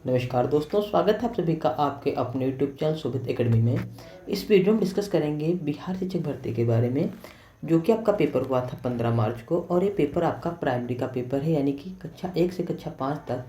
नमस्कार दोस्तों, स्वागत है आप सभी का आपके अपने यूट्यूब चैनल शोभित एकेडमी में। इस वीडियो में डिस्कस करेंगे बिहार शिक्षक भर्ती के बारे में, जो कि आपका पेपर हुआ था 15 मार्च को। और ये पेपर आपका प्राइमरी का पेपर है, यानी कि कक्षा 1 से कक्षा 5 तक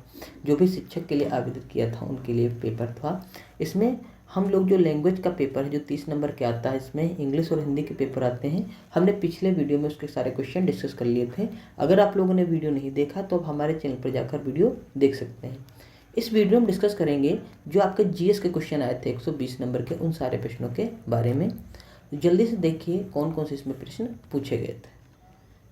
जो भी शिक्षक के लिए आवेदन किया था उनके लिए पेपर था। इसमें हम लोग जो लैंग्वेज का पेपर है जो 30 नंबर के आता है, इसमें इंग्लिश और हिंदी के पेपर आते हैं। हमने पिछले वीडियो में उसके सारे क्वेश्चन डिस्कस कर लिए थे। अगर आप लोगों ने वीडियो नहीं देखा तो आप हमारे चैनल पर जाकर वीडियो देख सकते हैं। इस वीडियो में डिस्कस करेंगे जो आपके जीएस के क्वेश्चन आए थे 120 नंबर के, उन सारे प्रश्नों के बारे में। जल्दी से देखिए कौन कौन से इसमें प्रश्न पूछे गए थे।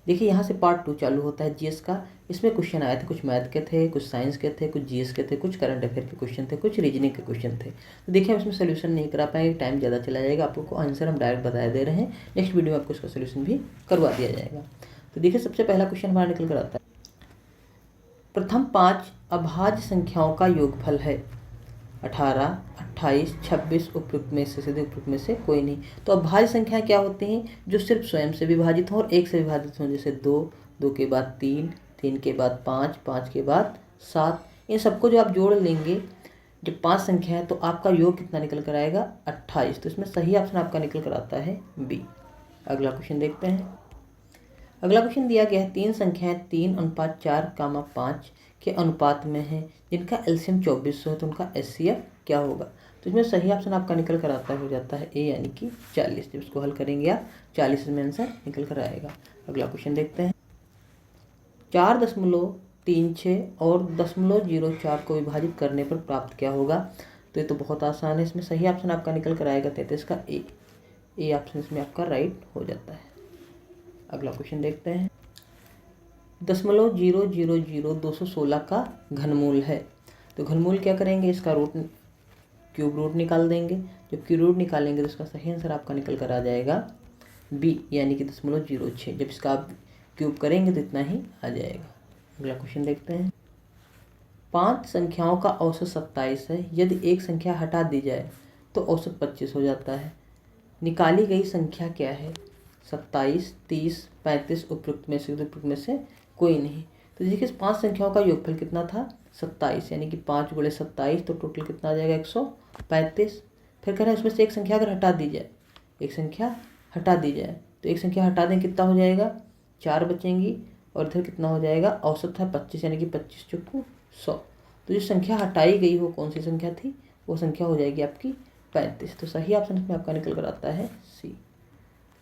देखिए यहाँ से पार्ट 2 चालू होता है जीएस का। इसमें क्वेश्चन आए थे, कुछ मैथ के थे, कुछ साइंस के थे, कुछ जीएस के थे, कुछ करंट अफेयर के क्वेश्चन थे, कुछ रीजनिंग के क्वेश्चन थे। तो देखिए हम इसमें सोल्यूशन नहीं करा पाएंगे, टाइम ज़्यादा चला जाएगा। आप लोग को आंसर हम डायरेक्ट बता दे रहे हैं, नेक्स्ट वीडियो में आपको इसका सोल्यूशन भी करवा दिया जाएगा। तो देखिए सबसे पहला क्वेश्चन हमारा निकल कर आता है, प्रथम 5 अभाज्य संख्याओं का योगफल है 18, 28, 26, उपयुक्त में से सीधे उपयुक्त में से कोई नहीं। तो अभाज्य संख्याएं क्या होती हैं? जो सिर्फ स्वयं से विभाजित हों और एक से विभाजित हों, जैसे 2, 2 के बाद 3, 3 के बाद 5, 5 के बाद 7। इन सबको जो आप जोड़ लेंगे, जब 5 संख्या है तो आपका योग कितना निकल कर आएगा? 28। तो इसमें सही ऑप्शन आपका निकल कर आता है बी। अगला क्वेश्चन देखते हैं। अगला क्वेश्चन दिया गया है, 3 संख्याएं 3:4, 5 के अनुपात में है, जिनका एलसीएम 2400 है, तो उनका एचसीएफ क्या होगा? तो इसमें सही ऑप्शन आपका निकल कर आता है, हो जाता है ए, यानी कि 40। जब इसको हल करेंगे आप 40 में आंसर निकल कर आएगा। अगला क्वेश्चन देखते हैं, 4.36 और 0.04 को विभाजित करने पर प्राप्त क्या होगा? तो ये तो बहुत आसान है। इसमें सही ऑप्शन आपका निकल कर आएगा 33 का ए ऑप्शन इसमें आपका राइट हो जाता है। अगला क्वेश्चन देखते हैं, 0.000216 का घनमूल है। तो घनमूल क्या करेंगे? इसका क्यूब रूट निकाल देंगे। जब क्यूब रूट निकालेंगे तो इसका सही आंसर आपका निकल कर आ जाएगा बी, यानी कि 0.06। जब इसका आप क्यूब करेंगे तो इतना ही आ जाएगा। अगला क्वेश्चन देखते हैं, 5 संख्याओं का औसत 27 है। यदि एक संख्या हटा दी जाए तो औसत 25 हो जाता है। निकाली गई संख्या क्या है? 27, 30, 35, उपयुक्त में से कोई नहीं। तो देखिए 5 संख्याओं का योगफल कितना था? 27, यानी कि 5 × 27, तो टोटल कितना आ जाएगा? 135। फिर कह रहे हैं उसमें से एक संख्या अगर हटा दी जाए, एक संख्या हटा दी जाए, तो एक संख्या हटा दें कितना हो जाएगा? 4 बचेंगी। और इधर कितना हो जाएगा? औसत है 25, यानी कि 25 चौको 100। तो जो संख्या हटाई गई वो कौन सी संख्या थी? वो संख्या हो जाएगी आपकी 35। तो सही ऑप्शन इसमें आपका निकल कर आता है सी।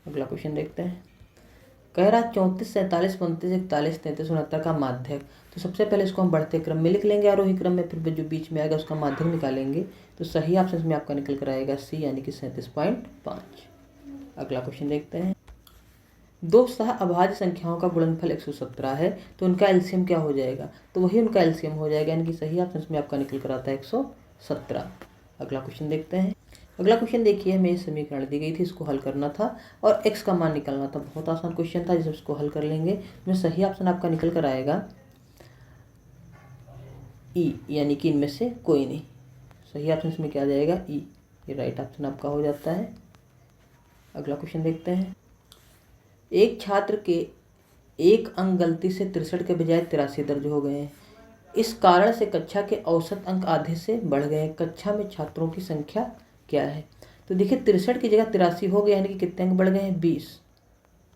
अगला क्वेश्चन देखते हैं, कह रहा 34, 47, 29, 41, 33, 69 का माध्यक। तो सबसे पहले इसको हम बढ़ते क्रम में लिख लेंगे, आरोही क्रम में, फिर जो बीच में आएगा उसका माध्यक निकालेंगे। तो सही ऑप्शन इसमें आपका निकल कर आएगा सी, यानी कि 37.5। अगला क्वेश्चन देखते हैं, 2 सह अभाज्य संख्याओं का गुणनफल 117 है, तो उनका एलसीएम क्या हो जाएगा? तो वही उनका एलसीएम हो जाएगा, यानी कि सही ऑप्शन इसमें आपका निकल कर आता है 117। अगला क्वेश्चन देखते हैं। अगला क्वेश्चन देखिए, हमें समीकरण दी गई थी, इसको हल करना था और x का मान निकालना था। बहुत आसान क्वेश्चन था, जब इसको हल कर लेंगे इसमें सही ऑप्शन आपका निकल कर आएगा ई, यानी कि इनमें से कोई नहीं। सही ऑप्शन इसमें क्या आ जाएगा? ई, ये राइट ऑप्शन आपका हो जाता है। अगला क्वेश्चन देखते हैं, एक छात्र के 1 अंक गलती से 63 के बजाय 83 दर्ज हो गए हैं। इस कारण से कक्षा के औसत अंक आधे से बढ़ गए हैं। कक्षा में छात्रों की संख्या क्या है? तो देखिए 63 की जगह 83 हो गया, यानी कि कितने अंक बढ़ गए हैं? 20।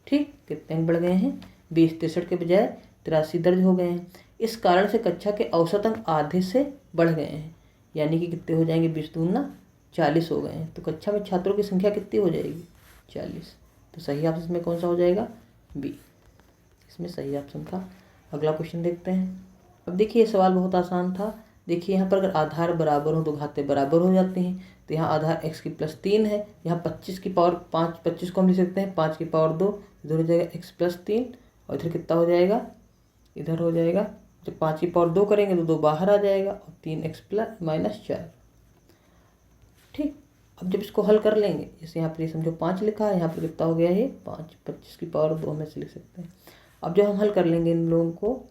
ठीक, कितने अंक बढ़ गए हैं? 20। 63 के बजाय 83 दर्ज हो गए हैं। इस कारण से कक्षा के औसत अंक आधे से बढ़ गए हैं, यानी कि कितने हो जाएंगे? 20 दूना 40 हो गए हैं। तो कक्षा में छात्रों की संख्या कितनी हो जाएगी? 40। तो सही ऑप्शन में कौन सा हो जाएगा? बी, इसमें सही ऑप्शन था। अगला क्वेश्चन देखते हैं। अब देखिए ये सवाल बहुत आसान था। देखिए यहाँ पर अगर आधार बराबर हो तो घातें बराबर हो जाती हैं। तो यहाँ आधार x की +3 है, यहाँ 25 की पावर 5, 25 को हम लिख सकते हैं 5 की पावर 2, इधर हो जाएगा x +3 और इधर कितना हो जाएगा? इधर हो जाएगा, जब 5 की पावर 2 करेंगे तो 2 बाहर आ जाएगा और 3x -4। ठीक, अब जब इसको हल कर लेंगे, जैसे यहाँ पर ये समझो 5 लिखा है, यहाँ पर कितना हो गया? ये 5, 25 की पावर 2 में से लिख सकते हैं। अब जब हम हल कर लेंगे इन लोगों को,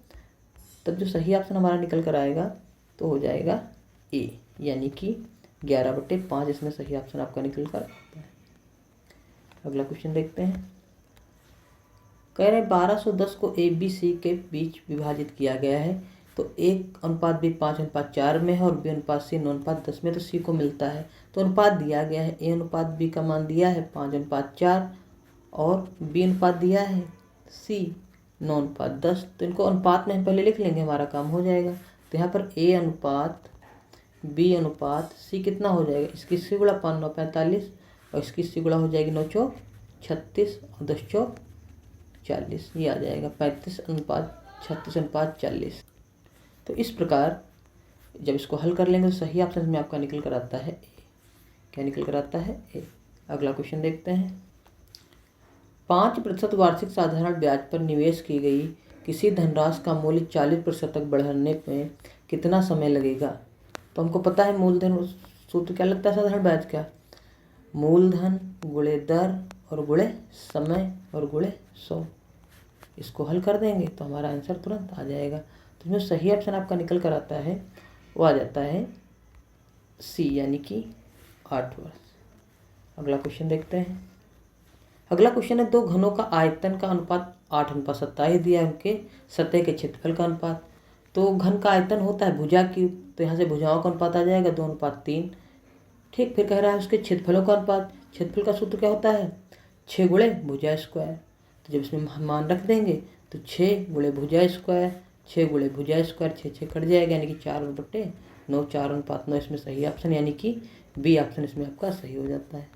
तब जो सही ऑप्शन हमारा निकल कर आएगा तो हो जाएगा ए, यानी कि 11/5। इसमें सही ऑप्शन आपका निकल कर आता है। अगला क्वेश्चन देखते हैं, कह रहे हैं 1210 को ABC के बीच विभाजित किया गया है। तो 1:B 5:4 में है और B/C 9:10 में, तो C को मिलता है। तो अनुपात दिया गया है, A/B का मान दिया है 5:4 और B अनुपात दिया है C 9:10। तो इनको अनुपात में हम पहले लिख लेंगे, हमारा काम हो जाएगा। तो यहाँ पर A/B/C कितना हो जाएगा, इसकी C गुणा 5 9 45 और इसकी C गुणा हो जाएगी 9 चौक 36 और 10 चौक 40, ये आ जाएगा 35:36:40। तो इस प्रकार जब इसको हल कर लेंगे तो सही ऑप्शन में आपका निकल कर आता है ए। क्या निकल कर आता है, ए। अगला क्वेश्चन देखते हैं। 5% वार्षिक साधारण ब्याज पर निवेश की गई किसी धनराशि का मूल्य 40% तक बढ़ने में कितना समय लगेगा। तो हमको पता है मूलधन सूत्र क्या लगता है साधारण ब्याज का, मूलधन गुणे दर और गुणे समय और गुणे 100। इसको हल कर देंगे तो हमारा आंसर तुरंत आ जाएगा। तो इसमें सही ऑप्शन आपका निकल कर आता है, वो आ जाता है सी, यानी कि 8 वर्ष। अगला क्वेश्चन देखते हैं। अगला क्वेश्चन है, दो घनों का आयतन का अनुपात 8:27 दिया है, उनके सतह के क्षेत्रफल का अनुपात। तो घन का आयतन होता है भुजा की, तो यहाँ से भुजाओं का अनुपात आ जाएगा 2:3। ठीक, फिर कह रहा है उसके क्षेत्रफलों का अनुपात। क्षेत्रफल का सूत्र क्या होता है, 6 गुणे भुजा स्क्वायर। तो जब इसमें मान रख देंगे तो 6 गुणे भुजा स्क्वायर, 6 गुणे भुजा स्क्वायर, 6 कट जाएगा, यानी कि 4/9, 4:9 इसमें सही ऑप्शन, यानी कि बी ऑप्शन इसमें आपका सही हो जाता है।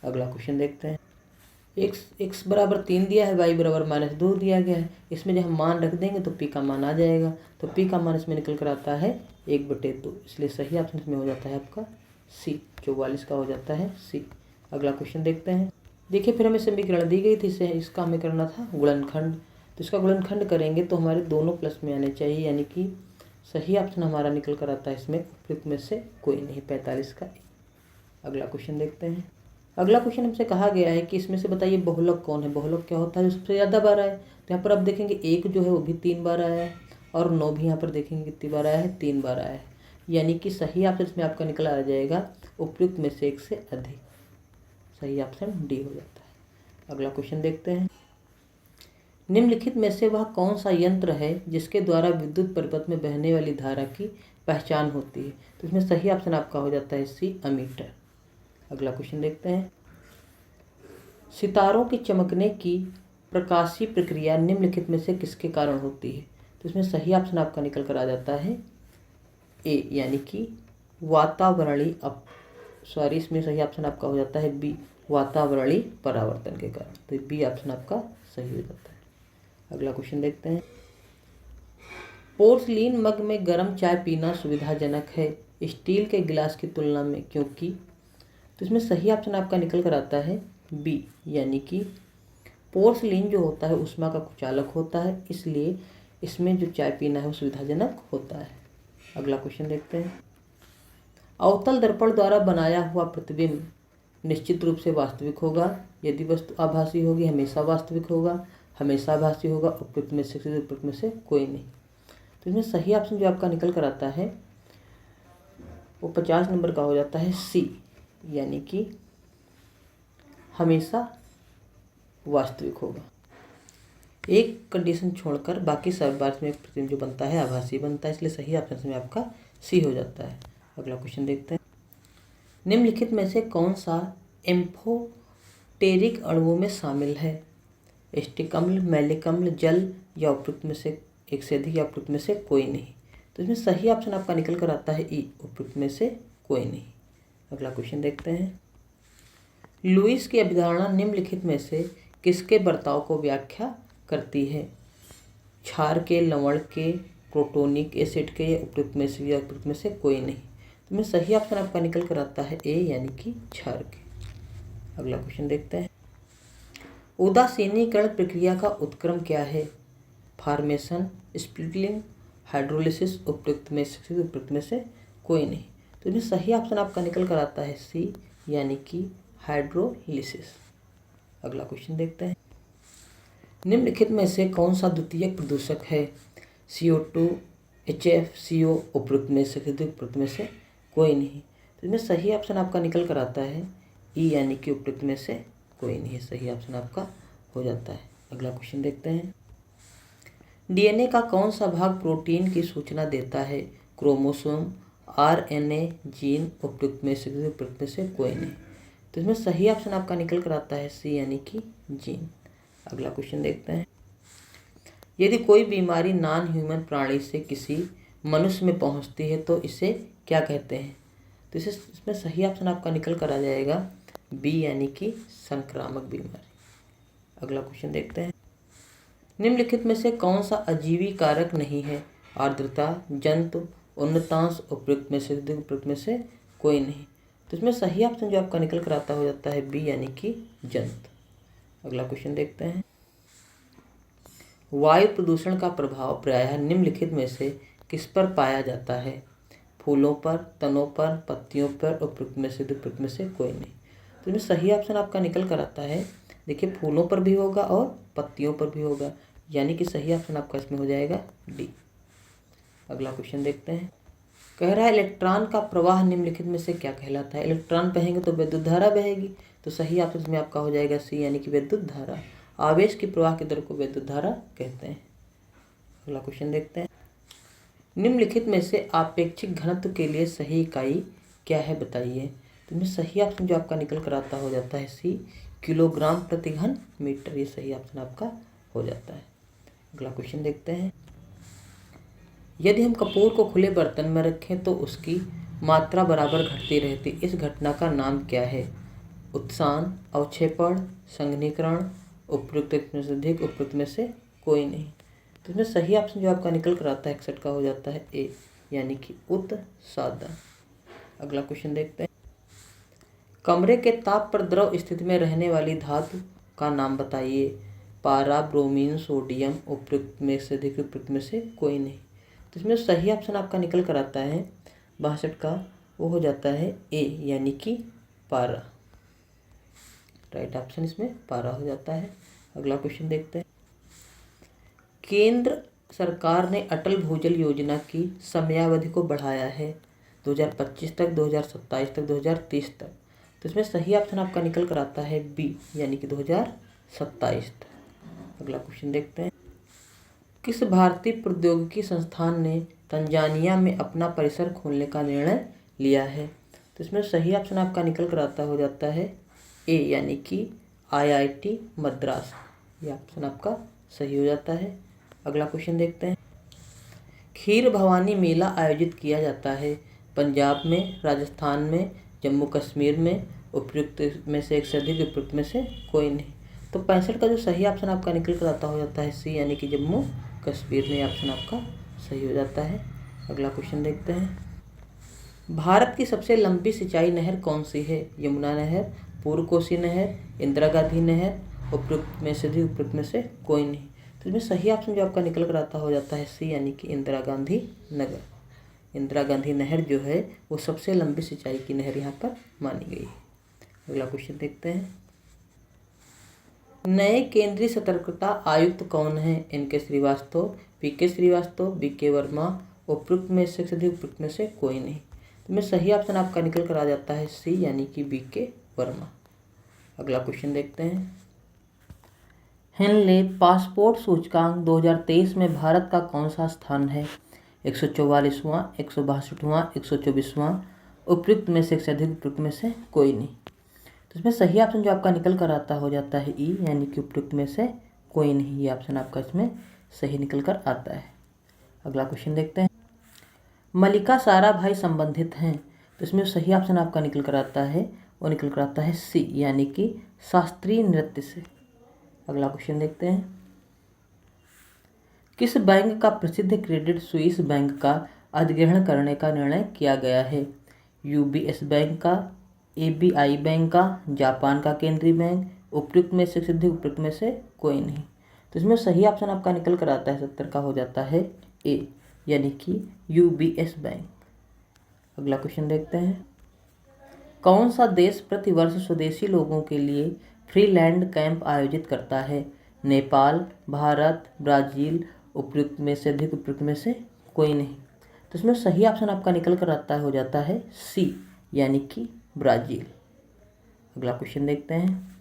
अगला क्वेश्चन देखते हैं। x बराबर 3 दिया है, y बराबर -2 दिया गया है। इसमें जब हम मान रख देंगे तो p का मान आ जाएगा। तो p का मान इसमें निकल कर आता है 1/2, इसलिए सही ऑप्शन इसमें हो जाता है आपका सी, 44 का हो जाता है सी। अगला क्वेश्चन देखते हैं। देखिए, फिर हमें समीकरण दी गई थी, इसका हमें करना था गुणनखंड। तो इसका गुणनखंड करेंगे तो हमारे दोनों प्लस में आने चाहिए, यानी कि सही ऑप्शन हमारा निकल कर आता है इसमें उपयुक्त में से कोई नहीं, 45 का। अगला क्वेश्चन देखते हैं। अगला क्वेश्चन हमसे कहा गया है कि इसमें से बताइए बहुलक कौन है। बहुलक क्या होता है, जो सबसे ज़्यादा बार आया है। तो यहाँ पर आप देखेंगे 1 जो है वो भी 3 बार आया है और 9 भी यहाँ पर देखेंगे कितनी बार आया है, 3 बार आया है, यानी कि सही ऑप्शन इसमें आपका निकल आ जाएगा उपयुक्त में से 1 से अधिक। सही ऑप्शन डी हो जाता है। अगला क्वेश्चन देखते हैं। निम्नलिखित में से वह कौन सा यंत्र है जिसके द्वारा विद्युत परिपथ में बहने वाली धारा की पहचान होती है। तो इसमें सही ऑप्शन आपका हो जाता है सी, अमीटर। अगला क्वेश्चन देखते हैं। सितारों के चमकने की प्रकाशीय प्रक्रिया निम्नलिखित में से किसके कारण होती है। तो इसमें सही ऑप्शन आपका निकल कर आ जाता है ए, यानी कि वातावरणीय इसमें सही ऑप्शन आपका हो जाता है बी, वातावरणीय परावर्तन के कारण। तो बी ऑप्शन आपका सही हो जाता है। अगला क्वेश्चन देखते हैं। पोर्सलीन मग में गर्म चाय पीना सुविधाजनक है स्टील के गिलास की तुलना में, क्योंकि। तो इसमें सही ऑप्शन आपका निकल कर आता है बी, यानी कि पोर्सलीन जो होता है ऊष्मा का कुचालक होता है, इसलिए इसमें जो चाय पीना है वो सुविधाजनक होता है। अगला क्वेश्चन देखते हैं। अवतल दर्पण द्वारा बनाया हुआ प्रतिबिंब निश्चित रूप से वास्तविक होगा यदि वस्तु आभासी होगी, हमेशा वास्तविक होगा, हमेशा आभासी होगा, उपयुक्त में से कोई नहीं। तो इसमें सही ऑप्शन जो आपका निकल कर आता है वो 50 नंबर का हो जाता है सी, यानी कि हमेशा वास्तविक होगा। एक कंडीशन छोड़कर बाकी सब बार में प्रतिबिंब जो बनता है आभासी बनता है, इसलिए सही ऑप्शन में आपका सी हो जाता है। अगला क्वेश्चन देखते हैं। निम्नलिखित में से कौन सा एम्फोटेरिक अणुओं में शामिल है। एस्टिक अम्ल, मैलिक अम्ल, जल या उपयुक्त में से एक से अधिक या उपयुक्त में से कोई नहीं। तो इसमें सही ऑप्शन आपका निकल कर आता है ई, उपयुक्त में से कोई नहीं। अगला क्वेश्चन देखते हैं। लुईस की अवधारणा निम्नलिखित में से किसके बर्ताव को व्याख्या करती है। क्षार के, लवण के, प्रोटोनिक एसिड के, या उपयुक्त में से या उपयुक्त में से कोई नहीं। तो इसमें सही ऑप्शन आपका निकल कर आता है ए, यानी कि क्षार के। अगला क्वेश्चन देखते हैं। उदासीनीकरण प्रक्रिया का उत्क्रम क्या है। फॉर्मेशन, स्प्लिटिंग, हाइड्रोलिसिस, उपयुक्त में से कोई नहीं। तो इसमें सही ऑप्शन आपका निकल कर आता है सी, यानी कि हाइड्रोलिसिस। अगला क्वेश्चन देखते हैं। निम्नलिखित में से कौन सा द्वितीयक प्रदूषक है। CO2, HFCO, उपयुक्त में से कोई नहीं। तो इसमें सही ऑप्शन आपका निकल कर आता है ई, यानी कि उपयुक्त में से कोई नहीं है, सही ऑप्शन आपका हो जाता है। अगला क्वेश्चन देखते हैं। डीएनए का कौन सा भाग प्रोटीन की सूचना देता है? क्रोमोसोम, आरएनए, जीन, उपयुक्त में से कोई नहीं। तो इसमें सही ऑप्शन आपका निकल कर आता है सी यानी कि जीन। अगला क्वेश्चन देखते हैं। यदि कोई बीमारी नॉन ह्यूमन प्राणी से किसी मनुष्य में पहुंचती है तो इसे क्या कहते हैं? तो इसमें सही ऑप्शन आपका निकल कर आ जाएगा बी यानी कि संक्रामक बीमारी। अगला क्वेश्चन देखते हैं। निम्नलिखित में से कौन सा अजीवी कारक नहीं है? आर्द्रता, जंतु, उन्नतांश, उपयुक्त में से कोई नहीं। तो इसमें सही ऑप्शन जो आपका निकल कर आता हो जाता है बी यानी कि जंतु। अगला क्वेश्चन देखते हैं। वायु प्रदूषण का प्रभाव प्रायः निम्नलिखित में से किस पर पाया जाता है? फूलों पर, तनों पर, पत्तियों पर, उपयुक्त में से कोई नहीं। तो इसमें सही ऑप्शन आपका निकल कर आता है, देखिए फूलों पर भी होगा और पत्तियों पर भी होगा, यानी कि सही ऑप्शन आपका इसमें हो जाएगा डी। अगला क्वेश्चन देखते हैं। कह रहा है इलेक्ट्रॉन का प्रवाह निम्नलिखित में से क्या कहलाता है? इलेक्ट्रॉन बहेंगे तो विद्युत धारा बहेगी, तो सही ऑप्शन इसमें आपका हो जाएगा सी यानी कि विद्युत धारा। आवेश की प्रवाह की दर को विद्युत धारा कहते हैं। अगला क्वेश्चन देखते हैं। निम्नलिखित में से आपेक्षिक घनत्व के लिए सही इकाई क्या है बताइए? तो इसमें सही ऑप्शन जो आपका निकल कर आता हो जाता है सी किलोग्राम प्रति घन मीटर। ये सही ऑप्शन आपका हो जाता है। अगला क्वेश्चन देखते हैं। यदि हम कपूर को खुले बर्तन में रखें तो उसकी मात्रा बराबर घटती रहती, इस घटना का नाम क्या है? उत्सान, अवक्षेपण, संघनीकरण, उपयुक्त में से अधिक, उपयुक्त में से कोई नहीं। तो इसमें सही ऑप्शन जो आपका निकल कर आता है 61 का हो जाता है ए यानी कि उत्सादन। अगला क्वेश्चन देखते हैं। कमरे के ताप पर द्रव स्थिति में रहने वाली धातु का नाम बताइए? पारा, ब्रोमीन, सोडियम, उपयुक्त में से अधिक, उपयुक्त में से कोई नहीं। तो इसमें सही ऑप्शन आपका निकल कर आता है 62 का, वो हो जाता है ए यानी कि पारा। राइट ऑप्शन इसमें पारा हो जाता है। अगला क्वेश्चन देखते हैं। केंद्र सरकार ने अटल भूजल योजना की समयावधि को बढ़ाया है 2025 तक, 2027 तक, 2030 तक। तो इसमें सही ऑप्शन आपका निकल कर आता है बी यानी कि 2027 तक। अगला क्वेश्चन देखते हैं। किस भारतीय प्रौद्योगिकी संस्थान ने तंजानिया में अपना परिसर खोलने का निर्णय लिया है? तो इसमें सही ऑप्शन आपका निकल कर आता हो जाता है ए यानी कि आईआईटी मद्रास। ये ऑप्शन आपका सही हो जाता है। अगला क्वेश्चन देखते हैं। खीर भवानी मेला आयोजित किया जाता है पंजाब में, राजस्थान में, जम्मू कश्मीर में, उपयुक्त में से एक से अधिक, उपयुक्त में से कोई नहीं। तो 65 का जो सही ऑप्शन आपका निकल कर आता हो जाता है सी यानी कि जम्मू कश्मीर में। ऑप्शन आपका सही हो जाता है। अगला क्वेश्चन देखते हैं। भारत की सबसे लंबी सिंचाई नहर कौन सी है? यमुना नहर, पूर्व कोसी नहर, इंदिरा गांधी नहर, उपयुक्त में से अधिक, उपयुक्त में से कोई नहीं। तो इसमें सही ऑप्शन जो आपका निकल कर आता हो जाता है सी यानी कि इंदिरा गांधी नगर। इंदिरा गांधी नहर जो है वो सबसे लंबी सिंचाई की नहर यहाँ पर मानी गई है। अगला क्वेश्चन देखते हैं। नए केंद्रीय सतर्कता आयुक्त कौन है? N K. Srivastava, P K. Srivastava, B K. Verma, उपयुक्त में से अधिक, उपयुक्त में से कोई नहीं। तो में सही ऑप्शन आपका निकल कर आ जाता है सी यानी कि बी.के. वर्मा। अगला क्वेश्चन देखते हैं। हेनले पासपोर्ट सूचकांक 2023 में भारत का कौन सा स्थान है? 144वां, 162वां, 124वां, उपयुक्त में से एक से अधिक, उपयुक्त में से कोई नहीं। तो इसमें सही ऑप्शन जो आपका निकल कर आता हो जाता है ई यानी कि उपयुक्त में से कोई नहीं। ये ऑप्शन आपका इसमें सही निकल कर आता है। अगला क्वेश्चन देखते हैं। मल्लिका साराभाई संबंधित हैं, तो इसमें सही ऑप्शन आपका निकल कर आता है, वो निकल कर आता है सी यानी कि शास्त्रीय नृत्य से। अगला क्वेश्चन देखते हैं। किस बैंक का प्रसिद्ध क्रेडिट स्विस बैंक का अधिग्रहण करने का निर्णय किया गया है? यूबीएस बैंक का, एबीआई बैंक का, जापान का केंद्रीय बैंक, उपयुक्त में से अधिक, उपयुक्त में से कोई नहीं। तो इसमें सही ऑप्शन आपका निकल कर आता है 70 का हो जाता है ए यानी कि यूबीएस बैंक। अगला क्वेश्चन देखते हैं। कौन सा देश प्रतिवर्ष स्वदेशी लोगों के लिए फ्री लैंड कैंप आयोजित करता है? नेपाल, भारत, ब्राज़ील, उपयुक्त में से अधिक, उपयुक्त में से कोई नहीं। तो इसमें सही ऑप्शन आपका निकल कर आता हो जाता है सी यानी कि ब्राज़ील। अगला क्वेश्चन देखते हैं।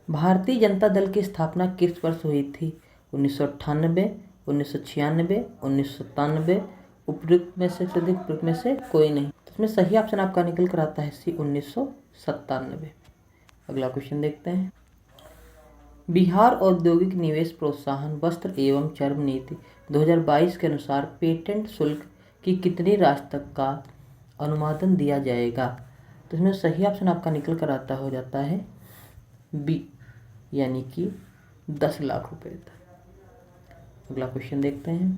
भारतीय जनता दल की स्थापना किस वर्ष हुई थी? 1998, 1996, 1997, उपयुक्त में से अधिक उपयुक्त में से कोई नहीं। तो इसमें सही ऑप्शन आपका निकल कर आता है सी 1997। अगला क्वेश्चन देखते हैं। बिहार औद्योगिक निवेश प्रोत्साहन वस्त्र एवं चर्म नीति 2022 के अनुसार पेटेंट शुल्क की कितनी राशि तक का अनुमोदन दिया जाएगा? तो इसमें सही ऑप्शन आपका निकल कर आता हो जाता है बी, यानी कि 10 लाख रुपए तक। अगला क्वेश्चन देखते हैं।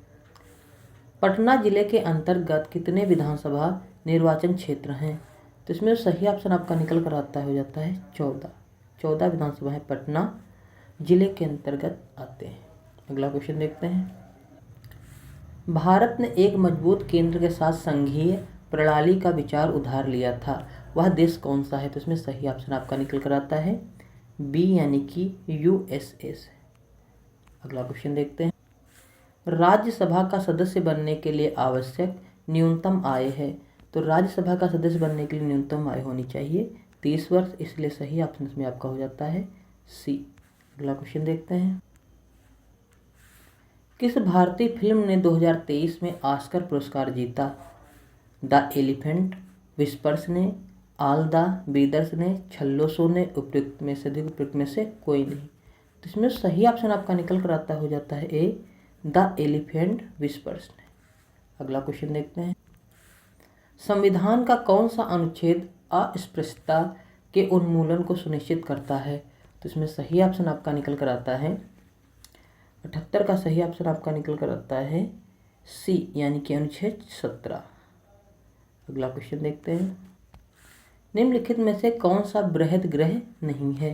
पटना जिले के अंतर्गत कितने विधानसभा निर्वाचन क्षेत्र हैं? तो इसमें सही ऑप्शन आपका निकल कर आता हो जाता है 14 विधानसभाएं पटना जिले के अंतर्गत आते हैं। अगला क्वेश्चन देखते हैं। भारत ने एक मजबूत केंद्र के साथ संघीय प्रणाली का विचार उधार लिया था, वह देश कौन सा है? तो इसमें सही ऑप्शन आपका निकल कर आता है बी, यानी कि यूएसए से। अगला क्वेश्चन देखते हैं। राज्यसभा का सदस्य बनने के लिए आवश्यक न्यूनतम आय है, तो राज्यसभा का सदस्य बनने के लिए न्यूनतम आय होनी चाहिए 30 वर्ष, इसलिए सही ऑप्शन इसमें आपका हो जाता है सी। अगला क्वेश्चन देखते हैं। किस भारतीय फिल्म ने 2023 में ऑस्कर पुरस्कार जीता? द एलिफेंट विस्पर्स ने, ऑल द ब्रदर्स ने, छल्लो ने, उपयुक्त में से अधिक उपयुक्त में से कोई नहीं। तो इसमें सही ऑप्शन आपका निकल कर आता हो जाता है ए, द एलिफेंट विस्पर्स ने। अगला क्वेश्चन देखते हैं। संविधान का कौन सा अनुच्छेद अस्पृश्यता के उन्मूलन को सुनिश्चित करता है? तो इसमें सही ऑप्शन आपका निकल कर आता है 78 का सही ऑप्शन आपका निकल कर आता है सी, यानी कि अनुच्छेद 17। अगला क्वेश्चन देखते हैं। निम्नलिखित में से कौन सा बृहद ग्रह नहीं है?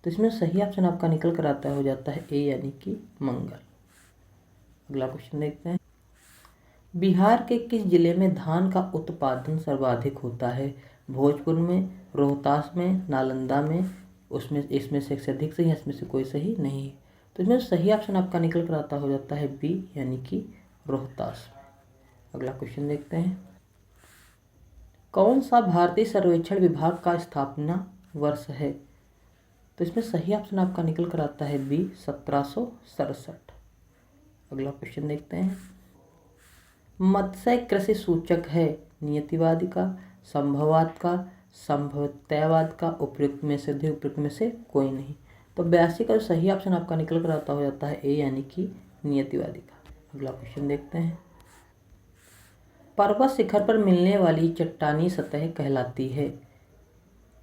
तो इसमें सही ऑप्शन आपका निकल कर आता हो जाता है ए, यानी कि मंगल। अगला क्वेश्चन देखते हैं। बिहार के किस जिले में धान का उत्पादन सर्वाधिक होता है? भोजपुर में, रोहतास में, नालंदा में, इसमें से अधिक सही है, इसमें से कोई सही नहीं है। तो इसमें सही ऑप्शन आपका निकल कर आता हो जाता है बी, यानी कि रोहतास में। अगला क्वेश्चन देखते हैं। कौन सा भारतीय सर्वेक्षण विभाग का स्थापना वर्ष है? तो इसमें सही ऑप्शन आपका निकल कर आता है बी, 1767। अगला क्वेश्चन देखते हैं। मत्स्य कृषि सूचक है नियतिवादी का, संभववाद का, संभवतवाद का, उपयुक्त में से अधिक उपयुक्त में से कोई नहीं। तो 82 का सही ऑप्शन आपका निकल कर आता हो जाता है ए, यानी कि नियतिवादी का। अगला क्वेश्चन देखते हैं। पर्वत शिखर पर मिलने वाली चट्टानी सतह कहलाती है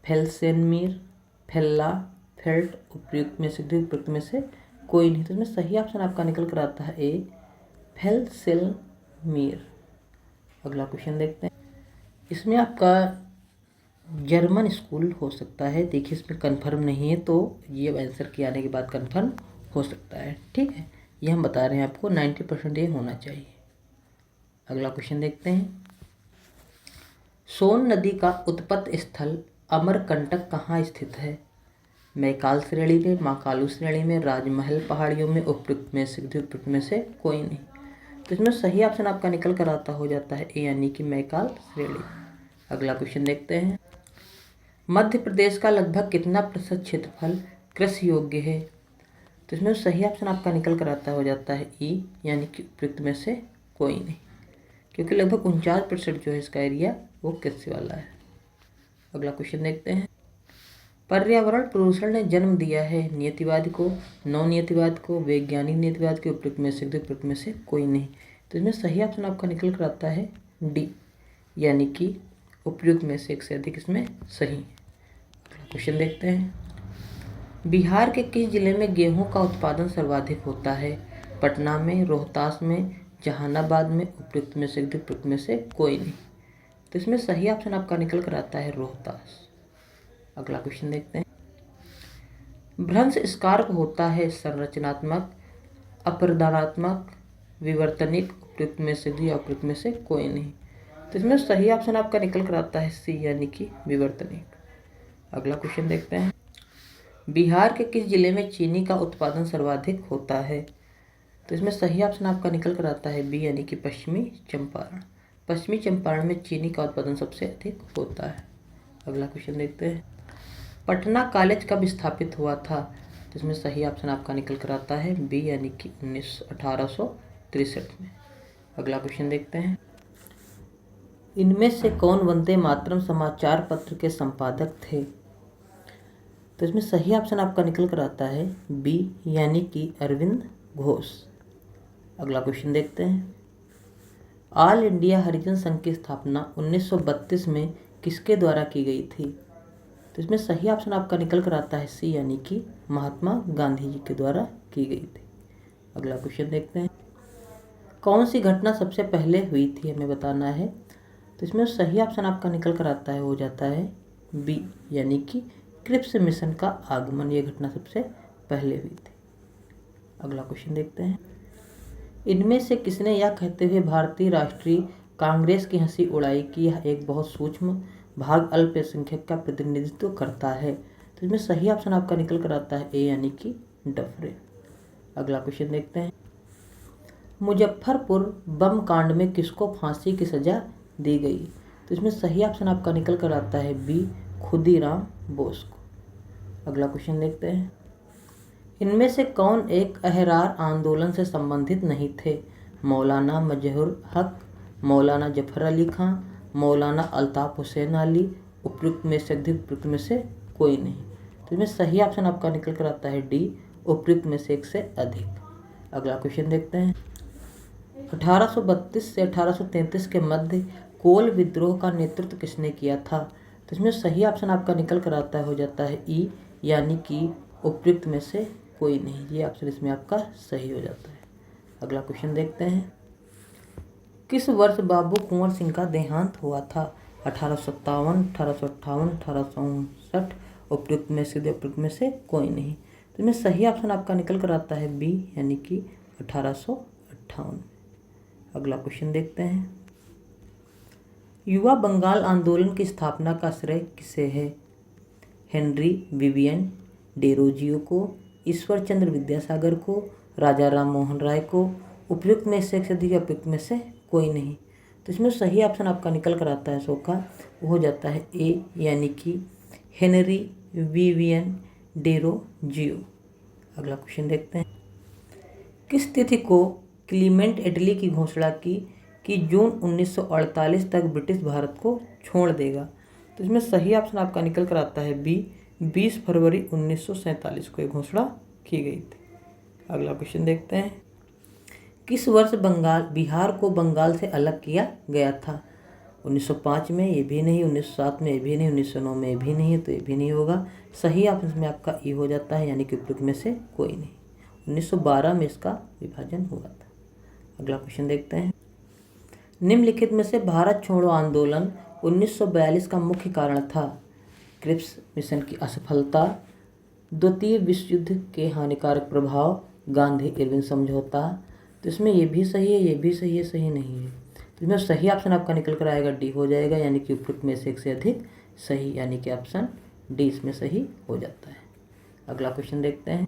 फेल्सेनमीर, फेल्ला, फेल्ट, उपयुक्त में से अधिक उपयुक्त में से कोई नहीं। तो इसमें सही ऑप्शन आपका निकल कर आता है ए, फेल्सेनमीर। अगला क्वेश्चन देखते हैं। इसमें आपका जर्मन स्कूल हो सकता है, देखिए इसमें कंफर्म नहीं है, तो ये आंसर के आने के बाद कंफर्म हो सकता है। ठीक है, ये हम बता रहे हैं आपको 90% ये होना चाहिए। अगला क्वेश्चन देखते हैं। सोन नदी का उत्पत्ति स्थल अमरकंटक कहाँ स्थित है? मैकाल श्रेणी में, महाकालू श्रेणी में, राजमहल पहाड़ियों में, उपयुक्त में से उपयुक्त में से कोई नहीं। तो इसमें सही ऑप्शन आपका निकल कर आता हो जाता है ए, यानी कि मैकाल श्रेणी। अगला क्वेश्चन देखते हैं। मध्य प्रदेश का लगभग कितना प्रतिशत क्षेत्रफल कृषि योग्य है? तो इसमें सही ऑप्शन आपका निकल कर आता हो जाता है ई, यानी कि उपयुक्त में से कोई नहीं, क्योंकि लगभग 49% जो है इसका एरिया वो कृषि वाला है। अगला क्वेश्चन देखते हैं। पर्यावरण प्रदूषण ने जन्म दिया है नियतिवाद को, नौ नियतिवाद को, वैज्ञानिक नियतिवाद के, उपयुक्त में से उपयुक्त में से कोई नहीं। तो इसमें सही ऑप्शन आपका निकल कर आता है डी, यानी कि उपयुक्त में से एक से अधिक इसमें सही। क्वेश्चन देखते हैं। बिहार के किस जिले में गेहूं का उत्पादन सर्वाधिक होता है? पटना में, रोहतास में, जहानाबाद में, उपयुक्त में से अधिक उपयुक्त में से कोई नहीं। तो इसमें सही ऑप्शन आपका निकल कर आता है रोहतास। अगला क्वेश्चन देखते हैं। भ्रंश स्कार्प होता है संरचनात्मक, अपरदनात्मक, विवर्तनिक, उपयुक्त में से अधिक, उपयुक्त में से कोई नहीं। तो इसमें सही ऑप्शन आपका निकल कर आता है सी, यानी कि विवर्तनिक। अगला क्वेश्चन देखते हैं। बिहार के किस जिले में चीनी का उत्पादन सर्वाधिक होता है? तो इसमें सही ऑप्शन आपका निकल कर आता है बी, यानी कि पश्चिमी चंपारण। पश्चिमी चंपारण में चीनी का उत्पादन सबसे अधिक होता है। अगला क्वेश्चन देखते हैं। पटना कॉलेज कब स्थापित हुआ था? तो इसमें सही ऑप्शन आपका निकल कर आता है बी, यानी कि 1863 में। अगला क्वेश्चन देखते हैं। इनमें से कौन वंदे मातरम समाचार पत्र के संपादक थे? तो इसमें सही ऑप्शन आपका निकल कर आता है बी, यानी कि अरविंद घोष। अगला क्वेश्चन देखते हैं। ऑल इंडिया हरिजन संघ की स्थापना 1932 में किसके द्वारा की गई थी? तो इसमें सही ऑप्शन आपका निकल कर आता है सी, यानी कि महात्मा गांधी जी के द्वारा की गई थी। अगला क्वेश्चन देखते हैं। कौन सी घटना सबसे पहले हुई थी, हमें बताना है। तो इसमें सही ऑप्शन आपका निकल कर आता है, हो जाता है बी, यानी कि क्रिप्स मिशन का आगमन। ये घटना सबसे पहले हुई थी। अगला क्वेश्चन देखते हैं। इनमें से किसने यह कहते हुए भारतीय राष्ट्रीय कांग्रेस की हंसी उड़ाई कि यह एक बहुत सूक्ष्म भाग अल्पसंख्यक का प्रतिनिधित्व करता है? तो इसमें सही ऑप्शन आपका निकल कर आता है ए, यानी कि डफरे। अगला क्वेश्चन देखते हैं। मुजफ्फरपुर बम कांड में किसको फांसी की सजा दी गई? तो इसमें सही ऑप्शन आपका निकल कर आता है बी, खुदीराम बोस को। अगला क्वेश्चन देखते हैं। इनमें से कौन एक अहरार आंदोलन से संबंधित नहीं थे? मौलाना मजहर हक, मौलाना जफर अली खां, मौलाना अल्ताफ हुसैन अली, उपयुक्त में से अधिक, उपयुक्त में से कोई नहीं। तो इसमें सही ऑप्शन आपका निकल कर आता है डी, उपयुक्त में से एक से अधिक। अगला क्वेश्चन देखते हैं। 1832 से 1833 के मध्य कोल विद्रोह का नेतृत्व किसने किया था? तो इसमें सही ऑप्शन आपका निकल कर आता है, हो जाता है ई, यानी कि उपयुक्त में से कोई नहीं। ये ऑप्शन इसमें आपका सही हो जाता है। अगला क्वेश्चन देखते हैं। किस वर्ष बाबू कुंवर सिंह का देहांत हुआ था? 1857, 1858, 1859, उपयुक्त में से, उपयुक्त में से कोई नहीं। तो इसमें सही ऑप्शन आपका निकल कर आता है बी, यानी कि 1858। अगला क्वेश्चन देखते हैं। युवा बंगाल आंदोलन की स्थापना का श्रेय किसे है? हेनरी विवियन डेरोजियो को, ईश्वर चंद्र विद्यासागर को, राजा राम मोहन राय को, उपयुक्त में से अधिक, उपयुक्त में से कोई नहीं। तो इसमें सही ऑप्शन आपका निकल कर आता है सो का, वो हो जाता है ए, यानी कि हेनरी विवियन डेरोजियो। अगला क्वेश्चन देखते हैं। किस तिथि को क्लीमेंट इटली की घोषणा की कि जून 1948 तक ब्रिटिश भारत को छोड़ देगा? तो इसमें सही ऑप्शन आपका निकल कर आता है बी, 20 फरवरी 1947 को ये घोषणा की गई थी। अगला क्वेश्चन देखते हैं। किस वर्ष बिहार को बंगाल से अलग किया गया था? 1905 में, ये भी नहीं, 1907 में, ये भी नहीं, 1909 में, ये भी नहीं है, तो ये भी नहीं होगा। सही ऑप्शन में आपका ई हो जाता है, यानी कि उपयुक्त में से कोई नहीं। 1912 में इसका विभाजन हुआ था। अगला क्वेश्चन देखते हैं। निम्नलिखित में से भारत छोड़ो आंदोलन 1942 का मुख्य कारण था? क्रिप्स मिशन की असफलता, द्वितीय विश्व युद्ध के हानिकारक प्रभाव, गांधी इरविन समझौता। तो इसमें ये भी सही है, ये भी सही है, सही नहीं है। तो इसमें सही ऑप्शन आपका निकल कर आएगा डी हो जाएगा, यानी कि उपयुक्त में से एक से अधिक सही, यानी कि ऑप्शन डी इसमें सही हो जाता है। अगला क्वेश्चन देखते हैं।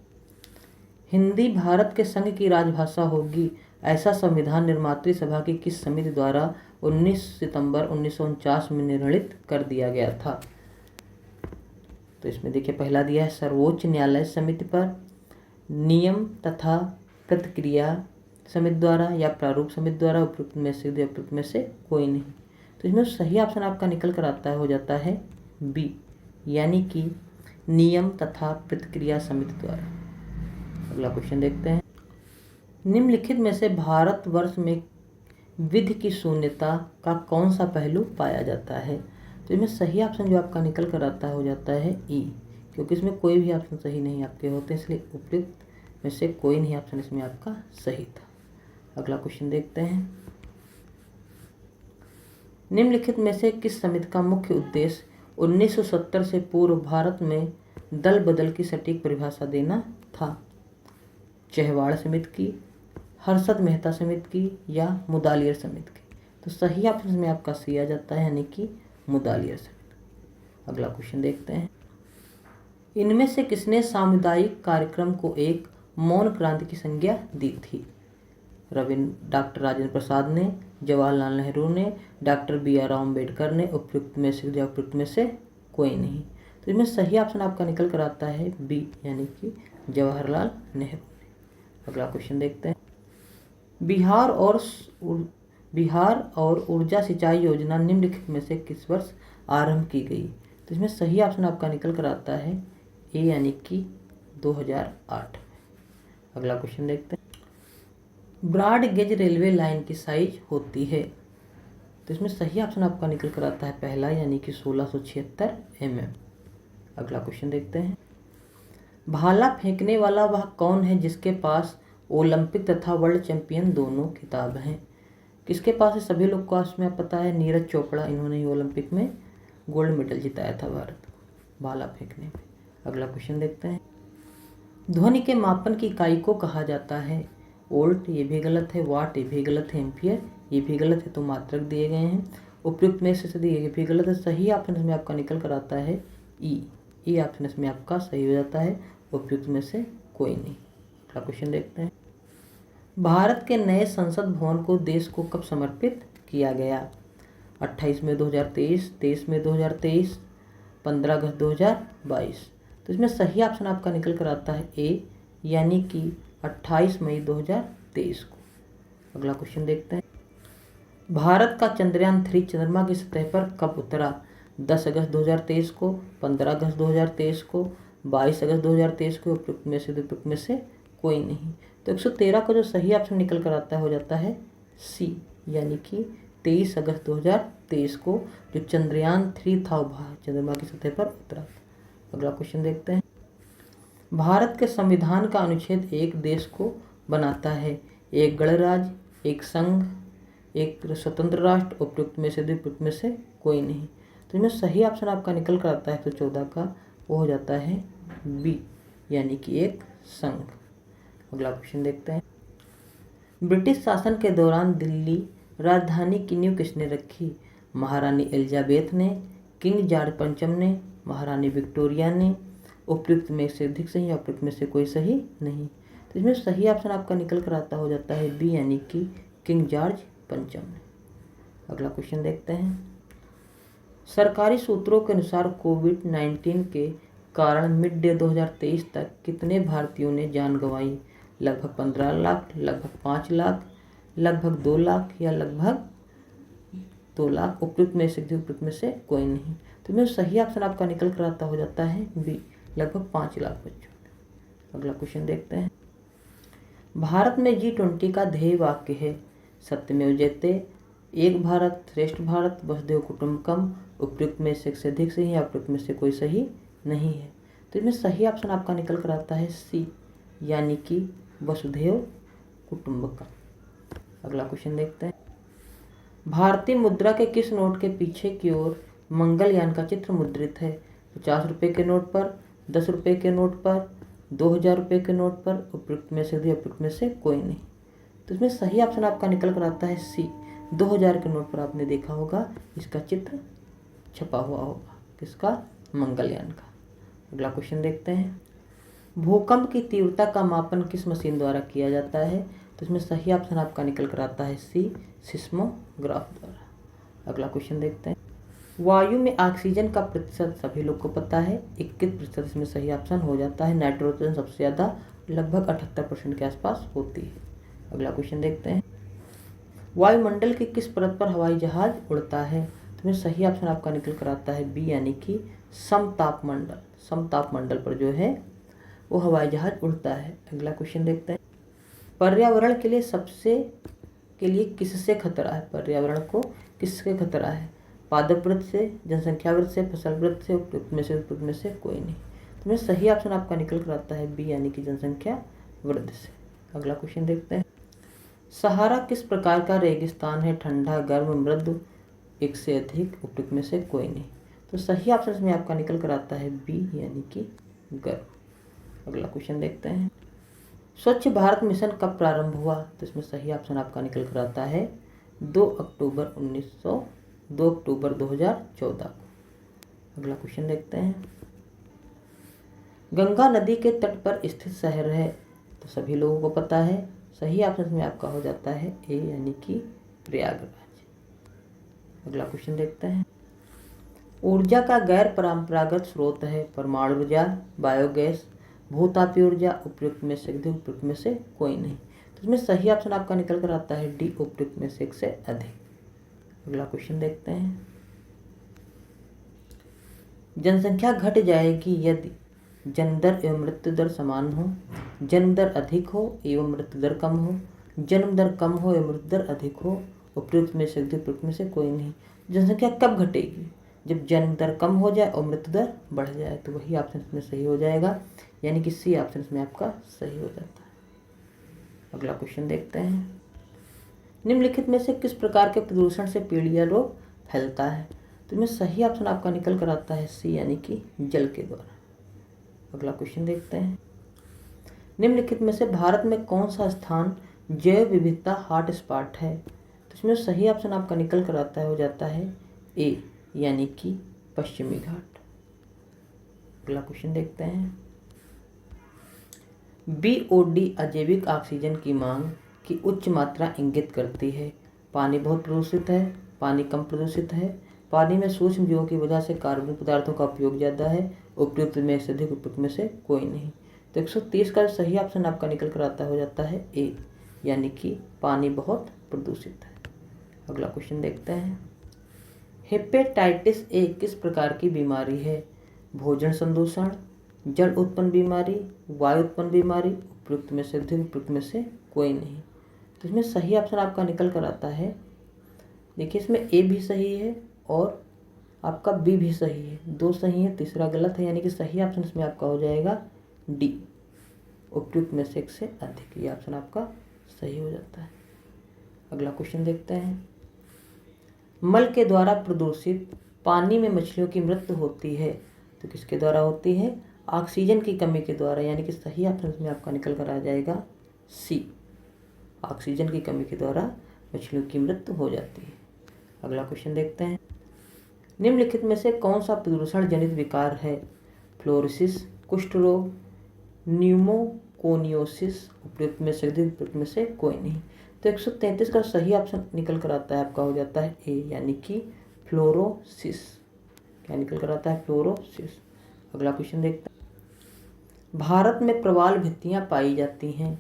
हिंदी भारत के संघ की राजभाषा होगी, ऐसा संविधान निर्मात्री सभा की किस समिति द्वारा 19 सितंबर 1949 में निर्णित कर दिया गया था? तो इसमें देखिए पहला दिया है सर्वोच्च न्यायालय समिति पर, नियम तथा प्रतिक्रिया समिति द्वारा या प्रारूप समिति द्वारा, उपयुक्त में से, उपयुक्त में से कोई नहीं। तो इसमें सही ऑप्शन आपका निकल कर आता है, हो जाता है बी, यानी कि नियम तथा प्रतिक्रिया समिति द्वारा। अगला क्वेश्चन देखते हैं। निम्नलिखित में से भारतवर्ष में विधि की शून्यता का कौन सा पहलू पाया जाता है? तो इसमें सही ऑप्शन जो आपका निकल कर आता है, हो जाता है ई, क्योंकि इसमें कोई भी ऑप्शन सही नहीं आपके होते, इसलिए उपयुक्त में से कोई नहीं ऑप्शन इसमें आपका सही था। अगला क्वेश्चन देखते हैं। निम्नलिखित में से किस समिति का मुख्य उद्देश्य 1970 से पूर्व भारत में दल बदल की सटीक परिभाषा देना था? चहवाड़ समिति की, हर्षद मेहता समिति की या मुदालियर समिति की? तो सही ऑप्शन में आपका सी आ जाता है, यानी कि मुदालियर समिति। अगला क्वेश्चन देखते हैं। इनमें से किसने सामुदायिक कार्यक्रम को एक मौन क्रांति की संज्ञा दी थी? डॉक्टर राजेंद्र प्रसाद ने, जवाहरलाल नेहरू ने, डॉक्टर BR अम्बेडकर ने, उपयुक्त में से या उपयुक्त में से कोई नहीं। तो इसमें सही ऑप्शन आपका निकल कर आता है बी, यानी कि जवाहरलाल नेहरू ने। अगला क्वेश्चन देखते हैं। बिहार और ऊर्जा सिंचाई योजना निम्नलिखित में से किस वर्ष आरंभ की गई? तो इसमें सही ऑप्शन आपका निकल कर आता है ए यानी कि 2008। अगला क्वेश्चन देखते हैं। ब्रॉड गेज रेलवे लाइन की साइज होती है? तो इसमें सही ऑप्शन आपका निकल कर आता है पहला यानी कि 1676 mm। अगला क्वेश्चन देखते हैं। भाला फेंकने वाला वह कौन है जिसके पास ओलंपिक तथा वर्ल्ड चैंपियन दोनों खिताब हैं? किसके पास है? सभी लोग को इसमें पता है, नीरज चोपड़ा। इन्होंने ही ओलंपिक में गोल्ड मेडल जिताया था भारत को भाला फेंकने में। अगला क्वेश्चन देखते हैं। ध्वनि के मापन की इकाई को कहा जाता है? वोल्ट ये भी गलत है, वाट ये भी गलत है, एम्पियर ये भी गलत है, तो मात्रक दिए गए हैं। उपयुक्त में से ये भी गलत है। सही ऑप्शन इसमें आपका निकल कर आता है ई ऑप्शन इसमें आपका सही हो जाता है। उपयुक्त में से कोई नहीं। अगला क्वेश्चन देखते हैं। भारत के नए संसद भवन को देश को कब समर्पित किया गया? 28 मई 2023, 23 मई 2023, 15 अगस्त 2022। तो इसमें सही ऑप्शन आपका निकल कर आता है ए यानी कि 28 मई 2023 को। अगला क्वेश्चन देखते हैं। भारत का चंद्रयान 3 चंद्रमा की सतह पर कब उतरा? 10 अगस्त 2023 को, 15 अगस्त 2023 को, 22 अगस्त 2023 को। उपयुक्त में से कोई नहीं। तो 113 का जो सही ऑप्शन निकल कर आता है हो जाता है सी यानी कि 23 अगस्त 2023 को जो चंद्रयान 3 था चंद्रमा की सतह पर उतरा। अगला क्वेश्चन देखते हैं। भारत के संविधान का अनुच्छेद एक देश को बनाता है? एक गणराज्य, एक संघ, एक स्वतंत्र राष्ट्र। उपयुक्त में से उपयुक्त में से कोई नहीं। तो इसमें सही ऑप्शन आपका निकल कर आता है 114 का, वो हो जाता है बी यानी कि एक संघ। अगला क्वेश्चन देखते हैं। ब्रिटिश शासन के दौरान दिल्ली राजधानी की नींव किसने रखी? महारानी एलिजाबेथ ने, किंग जॉर्ज पंचम ने, महारानी विक्टोरिया ने। उपयुक्त में से अधिक सही, उपयुक्त में से कोई सही नहीं। तो इसमें सही ऑप्शन आपका निकल कर आता हो जाता है बी यानी कि किंग जॉर्ज पंचम ने। अगला क्वेश्चन देखते हैं। सरकारी सूत्रों के अनुसार कोविड-19 के कारण मिड डे 2023 तक कितने भारतीयों ने जान गंवाई? लगभग 15 लाख, लगभग 5 लाख, लगभग 2 लाख या लगभग 2 लाख। उपयुक्त में से कोई नहीं। तो इसमें सही ऑप्शन आपका निकल कर आता हो जाता है बी लगभग 5 लाख बच्चों। अगला क्वेश्चन देखते हैं। भारत में G20 का ध्येय वाक्य है? सत्यमेव जयते, एक भारत श्रेष्ठ भारत, वसुधैव कुटुंबकम। उपयुक्त में से अधिक सही है, उपयुक्त में से कोई सही नहीं है। तो इसमें सही ऑप्शन आपका निकल कर आता है सी यानी कि वसुधैव कुटुंबकम। अगला क्वेश्चन देखते हैं। भारतीय मुद्रा के किस नोट के पीछे की ओर मंगलयान का चित्र मुद्रित है? 50 रुपये के नोट पर, 10 रुपये के नोट पर, 2000 रुपये के नोट पर। उपयुक्त में से उपयुक्त में से कोई नहीं। तो इसमें सही ऑप्शन आपका निकल कर आता है सी 2000 के नोट पर आपने देखा होगा इसका चित्र छपा हुआ होगा। किसका? मंगलयान का। अगला क्वेश्चन देखते हैं। भूकंप की तीव्रता का मापन किस मशीन द्वारा किया जाता है? तो इसमें सही ऑप्शन आपका निकल कर आता है सी सिस्मोग्राफ द्वारा। अगला क्वेश्चन देखते हैं। वायु में ऑक्सीजन का प्रतिशत सभी लोग को पता है 21%। इसमें सही ऑप्शन हो जाता है। नाइट्रोजन सबसे ज़्यादा लगभग 78% के आसपास होती है। अगला क्वेश्चन देखते हैं। वायुमंडल की किस परत पर हवाई जहाज उड़ता है? तो इसमें सही ऑप्शन आपका निकल कर आता है बी यानी कि समतापमंडल। समतापमंडल पर जो है वो हवाई जहाज उड़ता है। अगला क्वेश्चन देखते हैं। पर्यावरण के लिए किससे खतरा है? पर्यावरण को किससे खतरा है? पादप वृत्त से, जनसंख्या वृत्त से, फसल वृत्त से। उपयुक्त में से कोई नहीं। तो में सही ऑप्शन आपका निकल कर आता है बी यानी कि जनसंख्या वृद्धि से। अगला क्वेश्चन देखते हैं। सहारा किस प्रकार का रेगिस्तान है? ठंडा, गर्म, मृदु, एक से अधिक। उपयुक्त में से कोई नहीं। तो सही ऑप्शन में आपका निकल कर आता है बी यानी कि गर्म। अगला क्वेश्चन देखते हैं। स्वच्छ भारत मिशन कब प्रारंभ हुआ? तो इसमें सही ऑप्शन आपका निकल कर आता है 2 अक्टूबर 2014 को। अगला क्वेश्चन देखते हैं। गंगा नदी के तट पर स्थित शहर है? तो सभी लोगों को पता है। सही ऑप्शन में आपका हो जाता है ए यानी कि प्रयागराज। अगला क्वेश्चन देखते हैं। ऊर्जा का गैर परंपरागत स्रोत है? परमाणु ऊर्जा, बायोगैस, भूतापीय ऊर्जा, उपयुक्त में से अधिक, उपयुक्त में से कोई नहीं। तो इसमें सही ऑप्शन आपका निकल कर आता है डी, उपयुक्त में से एक से अधिक। अगला क्वेश्चन देखते हैं। जनसंख्या घट जाएगी यदि जन्म दर एवं मृत्यु दर समान हो, जन्म दर अधिक हो एवं मृत्यु दर कम हो, जन्म दर कम हो एवं मृत्यु दर अधिक हो, उपयुक्त में से अधिक, उपयुक्त में से कोई नहीं। जनसंख्या कब घटेगी? जब जन्म दर कम हो जाए और मृत्यु दर बढ़ जाए, तो वही ऑप्शन इसमें सही हो जाएगा, यानी कि सी ऑप्शन इसमें आपका सही हो जाता है। अगला क्वेश्चन देखते हैं। निम्नलिखित में से किस प्रकार के प्रदूषण से पीलिया रोग फैलता है? तो इसमें सही ऑप्शन आपका निकल कर आता है सी, यानी कि जल के द्वारा। अगला क्वेश्चन देखते हैं। निम्नलिखित में से भारत में कौन सा स्थान जैव विविधता हॉट स्पॉट है? तो इसमें सही ऑप्शन आपका निकल कर आता है, हो जाता है ए, यानी कि पश्चिमी घाट। अगला क्वेश्चन देखते हैं। बीओडी अजैविक ऑक्सीजन की मांग की उच्च मात्रा इंगित करती है। पानी बहुत प्रदूषित है, पानी कम प्रदूषित है, पानी में सूक्ष्म जीवों की वजह से कार्बनिक पदार्थों का उपयोग ज़्यादा है, उपयुक्त में से अधिक, उपयुक्त में से कोई नहीं। तो 130 का सही ऑप्शन आपका निकल कर आता हो जाता है ए, यानी कि पानी बहुत प्रदूषित है। अगला क्वेश्चन देखते हैं। हेपेटाइटिस ए किस प्रकार की बीमारी है? भोजन संदूषण, जल उत्पन्न बीमारी, वायु उत्पन्न बीमारी, उपयुक्त में से अधिक, उपयुक्त में से कोई नहीं। तो इसमें सही ऑप्शन आपका निकल कर आता है, देखिए इसमें ए भी सही है और आपका बी भी सही है, दो सही है, तीसरा गलत है, यानी कि सही ऑप्शन इसमें आपका हो जाएगा डी, उपयुक्त में से एक से अधिक। ये ऑप्शन आपका सही हो जाता है। अगला क्वेश्चन देखते हैं। मल के द्वारा प्रदूषित पानी में मछलियों की मृत्यु होती है, तो किसके द्वारा होती है? ऑक्सीजन की कमी के द्वारा, यानी कि सही ऑप्शन इसमें आपका निकल कर आ जाएगा सी, ऑक्सीजन की कमी के द्वारा मछलियों की मृत्यु हो जाती है। अगला क्वेश्चन देखते हैं। निम्नलिखित में से कौन सा प्रदूषण जनित विकार है? फ्लोरोसिस, कुष्ठ रोग, न्यूमोकोनियोसिस, उपयुक्त में से अधिक, उपयुक्त में से कोई नहीं। तो 133 का सही ऑप्शन निकल कर आता है आपका, हो जाता है ए, यानी कि फ्लोरोसिस। क्या निकल कर आता है? फ्लोरोसिस। अगला क्वेश्चन देखते हैं। भारत में प्रवाल भित्तियाँ पाई जाती हैं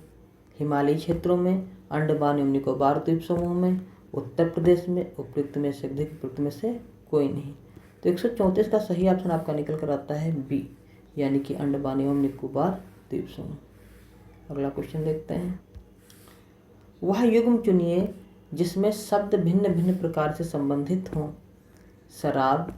हिमालयी क्षेत्रों में, अंडमान एवं निकोबार द्वीप समूह में, उत्तर प्रदेश में, उपयुक्त में से अधिक, उपयुक्त में से कोई नहीं। तो 134 का सही ऑप्शन आपका निकल कर आता है बी, यानी कि अंडमान एवं निकोबार द्वीप समूह। अगला क्वेश्चन देखते हैं। वह युग्म चुनिए जिसमें शब्द भिन्न भिन्न प्रकार से संबंधित हों। शराब,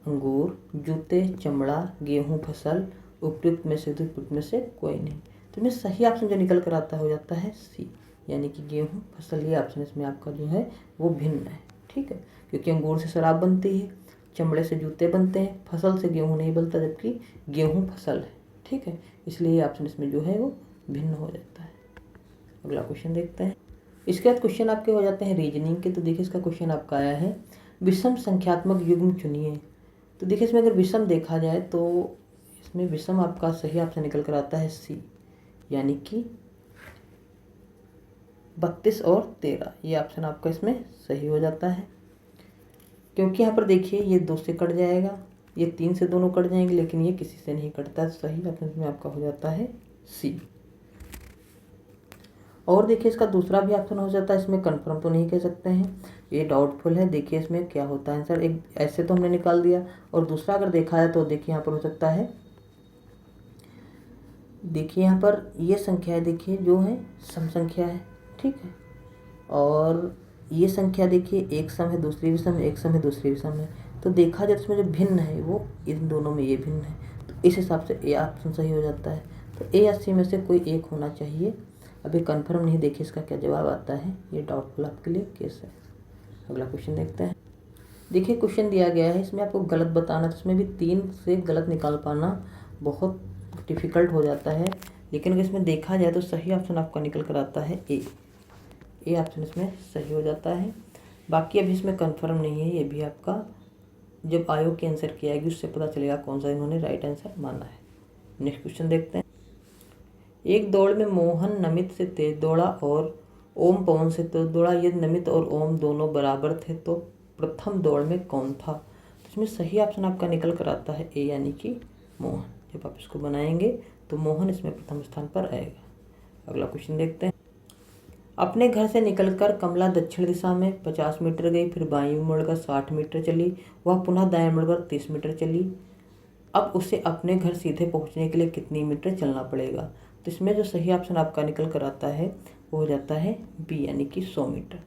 अंगूर, जूते, चमड़ा, गेहूं फसल, उपयुक्त में से अधिक, उपयुक्त में से कोई नहीं। तो इसमें सही ऑप्शन जो निकल कर आता हो जाता है सी, यानी कि गेहूं फसल। ये ऑप्शन इसमें आपका जो है वो भिन्न है, ठीक है, क्योंकि अंगूर से शराब बनती है, चमड़े से जूते बनते हैं, फसल से गेहूं नहीं बनता, जबकि गेहूं फसल है, ठीक है, इसलिए ये ऑप्शन इसमें जो है वो भिन्न हो जाता है। अगला क्वेश्चन देखते हैं। इसके बाद क्वेश्चन आपके हो जाते हैं रीजनिंग के। तो देखिए इसका क्वेश्चन आपका आया है, विषम संख्यात्मक युग्म चुनिए। तो देखिए इसमें अगर विषम देखा जाए तो इसमें विषम आपका सही ऑप्शन निकल कर आता है सी, यानी कि 32 और 13। ये ऑप्शन आपका इसमें सही हो जाता है, क्योंकि यहाँ पर देखिए ये 2 से कट जाएगा, ये 3 से दोनों कट जाएंगे, लेकिन ये किसी से नहीं कटता। सही ऑप्शन इसमें आपका हो जाता है सी। और देखिए इसका दूसरा भी ऑप्शन हो जाता है, इसमें कंफर्म तो नहीं कह सकते हैं, ये डाउटफुल है। देखिए इसमें क्या होता है आंसर, एक ऐसे तो हमने निकाल दिया, और दूसरा अगर देखा जाए तो देखिए यहाँ पर हो सकता है, देखिए यहाँ पर ये संख्या है, देखिए जो है सम संख्या है, ठीक है, और ये संख्या देखिए एक सम है, दूसरी भी सम, एक सम है, दूसरी भी सम है। तो देखा जाए तो इसमें जो भिन्न है वो इन दोनों में ये भिन्न है, तो इस हिसाब से ए ऑप्शन सही हो जाता है। तो ए 80 में से कोई एक होना चाहिए। अभी कंफर्म नहीं, देखिए इसका क्या जवाब आता है, ये डाउटफुल आपके लिए केस है। अगला क्वेश्चन देखते हैं। देखिए क्वेश्चन दिया गया है, इसमें आपको गलत बताना, तो इसमें भी 3 से गलत निकाल पाना बहुत डिफ़िकल्ट हो जाता है, लेकिन अगर इसमें देखा जाए तो सही ऑप्शन आपका निकल कर आता है ए ऑप्शन इसमें सही हो जाता है। बाकी अभी इसमें कंफर्म नहीं है, ये भी आपका जब आयोग की आंसर की आएगी उससे पता चलेगा कौन सा इन्होंने राइट आंसर माना है। नेक्स्ट क्वेश्चन देखते हैं। एक दौड़ में मोहन नमित से तेज दौड़ा और ओम पवन से तेज दौड़ा। यदि नमित और ओम दोनों बराबर थे तो प्रथम दौड़ में कौन था? तो इसमें सही ऑप्शन आपका निकल कर आता है ए, यानी कि मोहन। जब आप इसको बनाएंगे तो मोहन इसमें प्रथम स्थान पर आएगा। अगला क्वेश्चन देखते हैं। अपने घर से निकलकर कमला दक्षिण दिशा में 50 मीटर गई, फिर बाईं मुड़कर 60 मीटर चली, वह पुनः दाएं मुड़कर 30 मीटर चली। अब उसे अपने घर सीधे पहुंचने के लिए कितनी मीटर चलना पड़ेगा? तो इसमें जो सही ऑप्शन आपका निकल कर आता है वो हो जाता है बी, यानी कि 100 मीटर।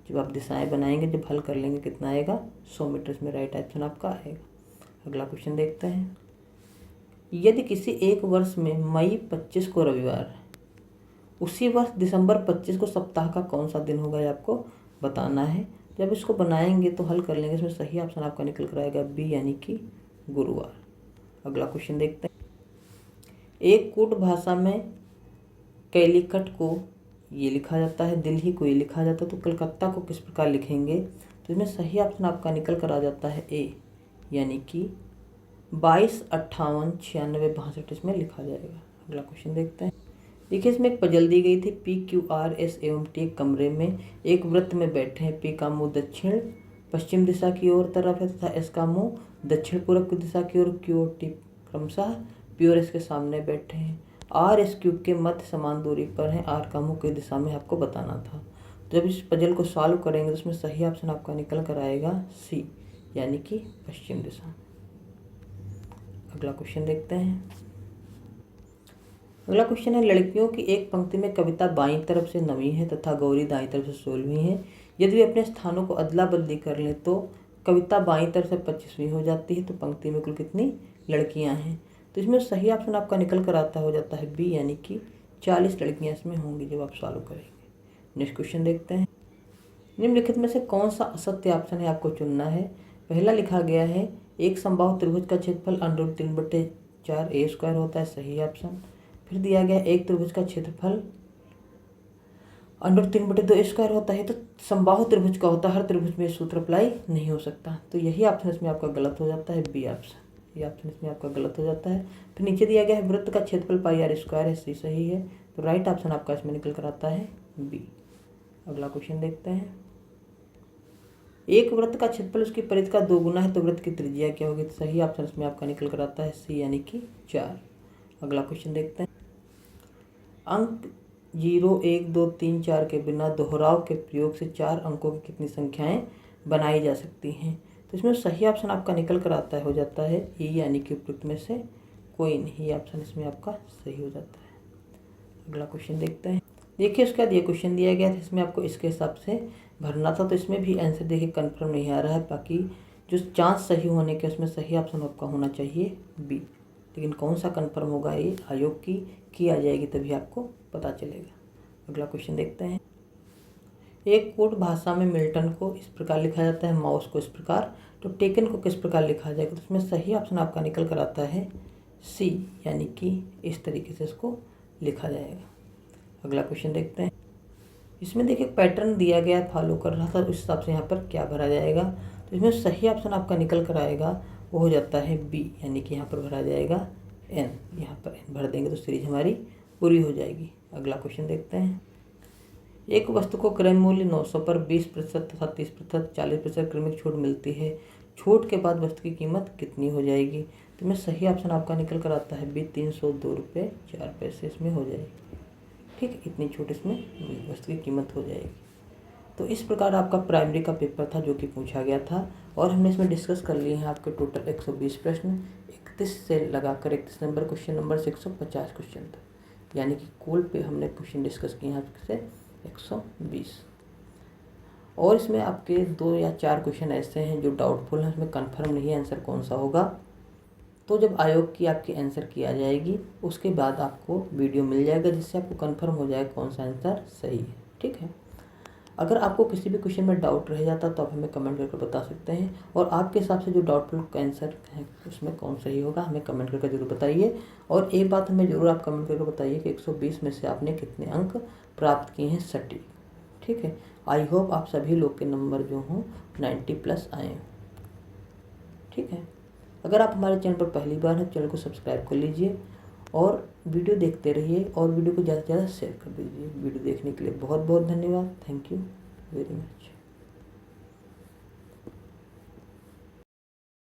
जब आप दिशाएं बनाएंगे, जब हल कर लेंगे, कितना आएगा? 100 मीटर इसमें राइट ऑप्शन आपका आएगा। अगला क्वेश्चन देखते हैं। यदि किसी एक वर्ष में मई 25 को रविवार है, उसी वर्ष दिसंबर 25 को सप्ताह का कौन सा दिन होगा, ये आपको बताना है। जब इसको बनाएंगे तो हल कर लेंगे, इसमें सही ऑप्शन आपका निकल कर आएगा बी, यानी कि गुरुवार। अगला क्वेश्चन देखते हैं। एक कूट भाषा में कैलीकट को ये लिखा जाता है, दिल्ली को ये लिखा जाता है, तो कलकत्ता को किस प्रकार लिखेंगे? तो इसमें सही ऑप्शन आपका निकल कर आ जाता है ए, यानी कि 22, 58, 96, 62 इसमें लिखा जाएगा। अगला क्वेश्चन देखते हैं। देखिए, इसमें एक पजल दी गई थी। पी, क्यू, आर, एस एवं टी एक कमरे में एक वृत्त में बैठे हैं। पी का मुंह दक्षिण पश्चिम दिशा की ओर तरफ है तथा एस का मुंह दक्षिण पूर्व की दिशा की ओर, क्यू और टी क्रमशः पी और एस के सामने बैठे हैं। आर एस क्यूब के मध्य समान दूरी पर है। आर का मुंह किस दिशा में आपको बताना था। तो जब इस पजल को सॉल्व करेंगे तो उसमें सही ऑप्शन आपका निकल कर आएगा सी, यानी कि पश्चिम दिशा। अगला क्वेश्चन देखते हैं। अगला क्वेश्चन है, लड़कियों की एक पंक्ति में कविता बाईं तरफ से 9वीं है तथा गौरी दाईं तरफ से 16वीं है। यदि वे अपने स्थानों को अदला बदली कर लें तो कविता बाईं तरफ से 25वीं हो जाती है। तो पंक्ति में कुल कितनी लड़कियां हैं? तो इसमें सही ऑप्शन आपका निकल कर आता हो जाता है बी, यानी कि 40 लड़कियां इसमें होंगी जब आप सॉल्व करेंगे। नेक्स्ट क्वेश्चन देखते हैं। निम्नलिखित में से कौन सा असत्य ऑप्शन है, आपको चुनना है। पहला लिखा गया है एक समबाहु त्रिभुज का क्षेत्रफल √3/4 ए स्क्वायर होता है, सही ऑप्शन। फिर दिया गया एक त्रिभुज का क्षेत्रफल √3/2 ए स्क्वायर होता है, तो समबाहु त्रिभुज का होता है, हर त्रिभुज में सूत्र अप्लाई नहीं हो सकता। तो यही ऑप्शन इसमें आपका गलत हो जाता है, बी ऑप्शन। ये ऑप्शन इसमें आपका गलत हो जाता है। फिर नीचे दिया गया है वृत्त का क्षेत्रफल πr² है, सी सही है। तो राइट ऑप्शन आपका इसमें निकल कर आता है बी। अगला क्वेश्चन देखते हैं। एक वृत्त का क्षेत्रफल उसकी परिधि का 2 गुना है, तो वृत्त की त्रिज्या क्या होगी? तो सही ऑप्शन इसमें आपका निकल कर आता है सी, यानी कि 4। अगला क्वेश्चन देखते हैं। अंक 0, 1, 2, 3, 4 के बिना दोहराव के प्रयोग से 4 अंकों की कितनी संख्याएं बनाई जा सकती हैं? तो इसमें सही ऑप्शन आपका निकल कर आता है, हो जाता है ई, यानी कि उपयुक्त में से कोई नहीं। ये ऑप्शन इसमें आपका सही हो जाता है। अगला क्वेश्चन देखते हैं। देखिए, उसके बाद ये क्वेश्चन दिया गया था, इसमें आपको इसके हिसाब से भरना था। तो इसमें भी आंसर देखिए कन्फर्म नहीं आ रहा है, बाकी जो चांस सही होने के उसमें सही ऑप्शन आपका होना चाहिए बी। लेकिन कौन सा कन्फर्म होगा, ये आयोग की आ जाएगी तभी आपको पता चलेगा। अगला क्वेश्चन देखते हैं। एक कोड भाषा में मिल्टन को इस प्रकार लिखा जाता है, माउस को इस प्रकार, तो टेकन को किस प्रकार लिखा जाएगा? तो इसमें सही ऑप्शन आपका निकल कर आता है सी, यानी कि इस तरीके से इसको लिखा जाएगा। अगला क्वेश्चन देखते हैं। इसमें देखिए पैटर्न दिया गया है, फॉलो कर रहा था, उस हिसाब से यहाँ पर क्या भरा जाएगा? तो इसमें सही ऑप्शन आपका निकल कर आएगा, वो हो जाता है बी, यानी कि यहाँ पर भरा जाएगा एन। यहाँ पर एन भर देंगे तो सीरीज हमारी पूरी हो जाएगी। अगला क्वेश्चन देखते हैं। एक वस्तु को क्रय मूल्य 900 पर 20% तथा 30%, 40% क्रमिक छूट मिलती है। छूट के बाद वस्तु की कीमत कितनी हो जाएगी? तो इसमें सही ऑप्शन आपका निकल कर आता है बी, 302 रुपये 4 पैसे इसमें हो जाएगी। ठीक, इतनी छूट इसमें वस्तु की कीमत हो जाएगी। तो इस प्रकार आपका प्राइमरी का पेपर था जो कि पूछा गया था, और हमने इसमें डिस्कस कर लिए हैं आपके टोटल 120 प्रश्न, 31 से लगाकर 31 नंबर क्वेश्चन नंबर से 150 क्वेश्चन था, यानी कि कुल पे हमने क्वेश्चन डिस्कस किए हैं आपसे 120। और इसमें आपके 2 या 4 क्वेश्चन ऐसे हैं जो डाउटफुल हैं, उसमें कंफर्म नहीं है आंसर कौन सा होगा। तो जब आयोग की आपकी आंसर की आ जाएगी उसके बाद आपको वीडियो मिल जाएगा जिससे आपको कंफर्म हो जाएगा कौन सा आंसर सही है। ठीक है, अगर आपको किसी भी क्वेश्चन में डाउट रह जाता तो आप हमें कमेंट करके बता सकते हैं, और आपके हिसाब से जो डाउटफुल आंसर है उसमें कौन सही होगा हमें कमेंट करके जरूर बताइए। और एक बात हमें जरूर आप कमेंट करके बताइए कि 120 में से आपने कितने अंक प्राप्त किए हैं सटीक। ठीक है, आई होप आप सभी लोग के नंबर जो हों 90+ आए। ठीक है, अगर आप हमारे चैनल पर पहली बार हैं, चैनल को सब्सक्राइब कर लीजिए और वीडियो देखते रहिए, और वीडियो को ज़्यादा से ज़्यादा शेयर कर दीजिए। वीडियो देखने के लिए बहुत बहुत धन्यवाद। Thank you very much.